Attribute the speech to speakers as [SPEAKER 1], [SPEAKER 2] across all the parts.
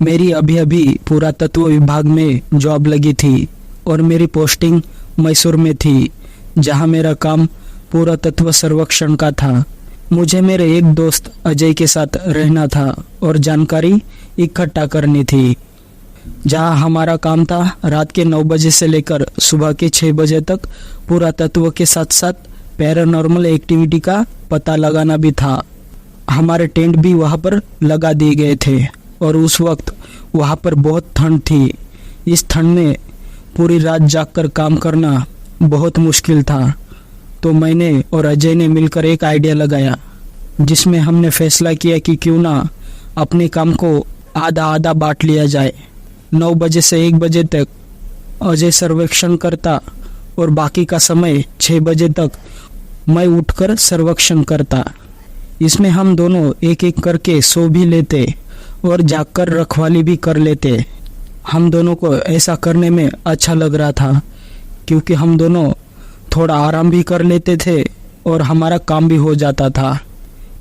[SPEAKER 1] मेरी अभी अभी पुरातत्व विभाग में जॉब लगी थी और मेरी पोस्टिंग मैसूर में थी, जहां मेरा काम पुरातत्व सर्वेक्षण का था। मुझे मेरे एक दोस्त अजय के साथ रहना था और जानकारी इकट्ठा करनी थी। जहां हमारा काम था रात के 9 बजे से लेकर सुबह के 6 बजे तक पुरातत्व के साथ साथ पैरानॉर्मल एक्टिविटी का पता लगाना भी था। हमारे टेंट भी वहां पर लगा दिए गए थे और उस वक्त वहां पर बहुत ठंड थी। इस ठंड में पूरी रात जागकर काम करना बहुत मुश्किल था। तो मैंने और अजय ने मिलकर एक आइडिया लगाया, जिसमें हमने फैसला किया कि क्यों ना अपने काम को आधा आधा बांट लिया जाए। 9 बजे से 1 बजे तक अजय सर्वेक्षण करता और बाकी का समय 6 बजे तक मैं उठकर सर्वेक्षण करता। इसमें हम दोनों एक एक करके सो भी लेते और जागकर रखवाली भी कर लेते। हम दोनों को ऐसा करने में अच्छा लग रहा था, क्योंकि हम दोनों थोड़ा आराम भी कर लेते थे और हमारा काम भी हो जाता था।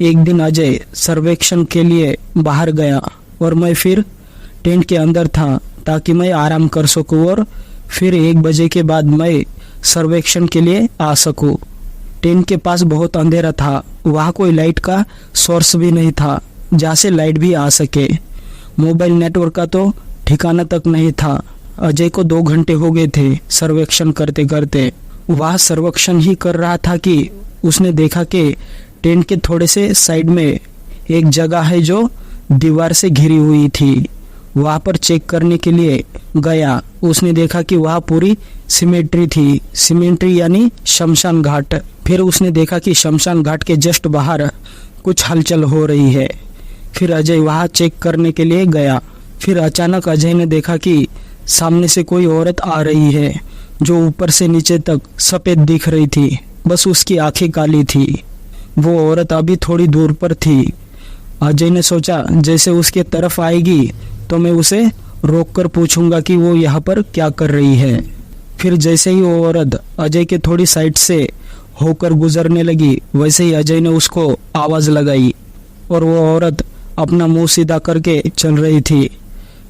[SPEAKER 1] एक दिन अजय सर्वेक्षण के लिए बाहर गया और मैं फिर टेंट के अंदर था, ताकि मैं आराम कर सकूं और फिर 1 बजे के बाद मैं सर्वेक्षण के लिए आ सकूं। टेंट के पास बहुत अंधेरा था, वहाँ कोई लाइट का सोर्स भी नहीं था जहाँ से लाइट भी आ सके। मोबाइल नेटवर्क का तो ठिकाना तक नहीं था। अजय को 2 घंटे हो गए थे सर्वेक्षण करते करते। वह सर्वेक्षण ही कर रहा था कि उसने देखा कि टेंट के थोड़े से साइड में एक जगह है जो दीवार से घिरी हुई थी। वहाँ पर चेक करने के लिए गया। उसने देखा कि वहाँ पूरी सिमेट्री थी। सिमेट्री यानी शमशान घाट। फिर उसने देखा कि शमशान घाट के जस्ट बाहर कुछ हलचल हो रही है। फिर अजय वहाँ चेक करने के लिए गया। फिर अचानक अजय ने देखा कि सामने से कोई औरत आ रही है, जो ऊपर से नीचे तक सफ़ेद दिख रही थी। बस उसकी आंखें काली थी। वो औरत अभी थोड़ी दूर पर थी। अजय ने सोचा जैसे उसके तरफ आएगी तो मैं उसे रोककर पूछूंगा कि वो यहाँ पर क्या कर रही है। फिर जैसे ही वो औरत अजय के थोड़ी साइड से होकर गुजरने लगी, वैसे ही अजय ने उसको आवाज़ लगाई और वो औरत अपना मुंह सीधा करके चल रही थी।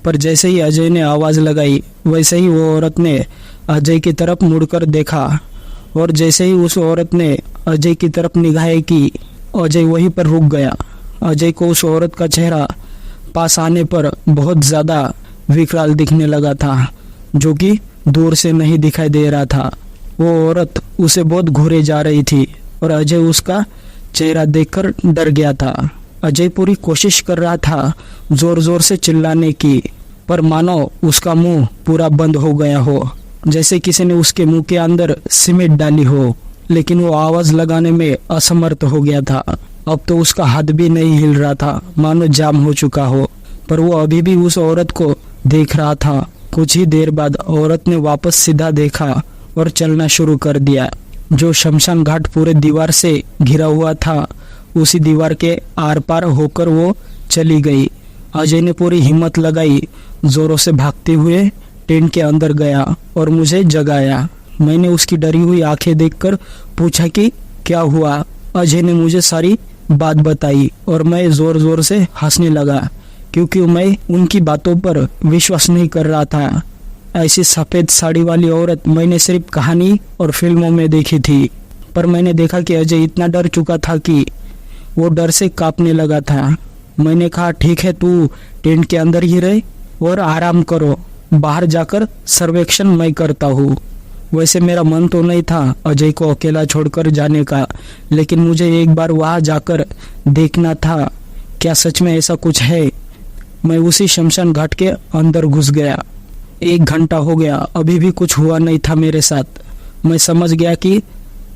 [SPEAKER 1] पर जैसे ही अजय ने आवाज़ लगाई, वैसे ही वो औरत ने अजय की तरफ मुड़कर देखा और जैसे ही उस औरत ने अजय की तरफ निगाहें की, अजय वहीं पर रुक गया। अजय को उस औरत का चेहरा पास आने पर बहुत ज़्यादा विकराल दिखने लगा था, जो कि दूर से नहीं दिखाई दे रहा था। वो औरत उसे बहुत घूरे जा रही थी और अजय उसका चेहरा देखकर डर गया था। अजय पूरी कोशिश कर रहा था जोर जोर से चिल्लाने की, पर मानो उसका मुंह पूरा बंद हो गया हो, जैसे किसी ने उसके मुंह के अंदर सीमेंट डाली हो। लेकिन वो आवाज़ लगाने में असमर्थ हो गया था। अब तो उसका हाथ भी नहीं हिल रहा था, मानो जाम हो चुका हो। पर वो अभी भी उस औरत को देख रहा था। कुछ ही देर बाद औरत ने वापस सीधा देखा और चलना शुरू कर दिया। जो शमशान घाट पूरे दीवार से घिरा हुआ था, उसी दीवार के आर पार होकर वो चली गई। अजय ने पूरी हिम्मत लगाई, जोरों से भागते हुए टेंट के अंदर गया और मुझे जगाया। मैंने उसकी डरी हुई आंखें देखकर पूछा कि क्या हुआ। अजय ने मुझे सारी बात बताई और मैं जोर जोर से हंसने लगा, क्योंकि मैं उनकी बातों पर विश्वास नहीं कर रहा था। ऐसी सफ़ेद साड़ी वाली औरत मैंने सिर्फ कहानी और फिल्मों में देखी थी। पर मैंने देखा कि अजय इतना डर चुका था कि वो डर से कांपने लगा था। मैंने कहा, ठीक है, तू टेंट के अंदर ही रहे और आराम करो, बाहर जाकर सर्वेक्षण मैं करता हूँ। वैसे मेरा मन तो नहीं था अजय को अकेला छोड़कर जाने का, लेकिन मुझे एक बार वहाँ जाकर देखना था, क्या सच में ऐसा कुछ है। मैं उसी शमशान घाट के अंदर घुस गया। 1 घंटा हो गया, अभी भी कुछ हुआ नहीं था मेरे साथ। मैं समझ गया कि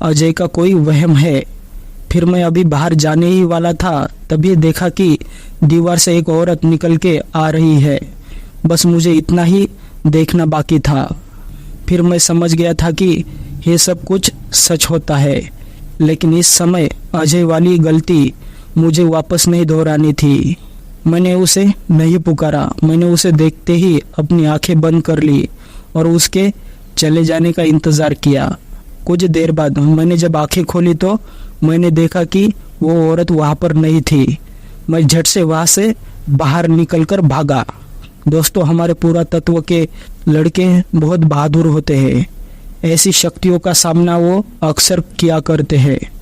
[SPEAKER 1] अजय का कोई वहम है। फिर मैं अभी बाहर जाने ही वाला था, तभी देखा कि दीवार से एक औरत निकल के आ रही है। बस मुझे इतना ही देखना बाकी था। फिर मैं समझ गया था कि ये सब कुछ सच होता है, लेकिन इस समय अजय वाली गलती मुझे वापस नहीं दोहरानी थी। मैंने उसे नहीं पुकारा। मैंने उसे देखते ही अपनी आंखें बंद कर ली और उसके चले जाने का इंतज़ार किया। कुछ देर बाद मैंने जब आंखें खोली तो मैंने देखा कि वो औरत वहाँ पर नहीं थी। मैं झट से वहाँ से बाहर निकलकर भागा। दोस्तों, हमारे पुरातत्व के लड़के बहुत बहादुर होते हैं। ऐसी शक्तियों का सामना वो अक्सर किया करते हैं।